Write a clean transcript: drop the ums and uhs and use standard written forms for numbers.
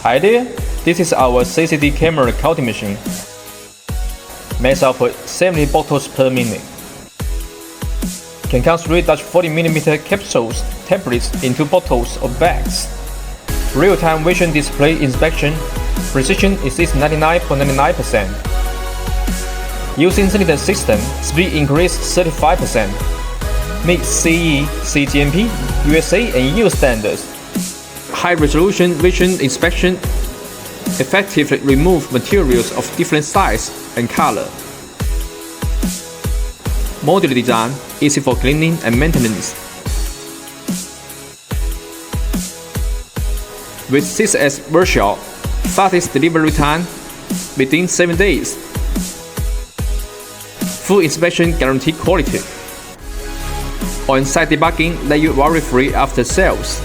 Hi there, this is our CCD camera counting machine. Makes output 70 bottles per minute. Can count 3 Dutch 40mm capsules templates into bottles or bags. Real-time vision display inspection. Precision exceeds 99.99%. Using Shipment system, speed increased 35%. Meets CE, CGMP, USA and EU standards. High-resolution vision inspection effectively remove materials of different size and color. Modular design, easy for cleaning and maintenance. With 6S version, fastest delivery time within 7 days. Full inspection guarantee quality. On-site debugging let you worry-free after sales.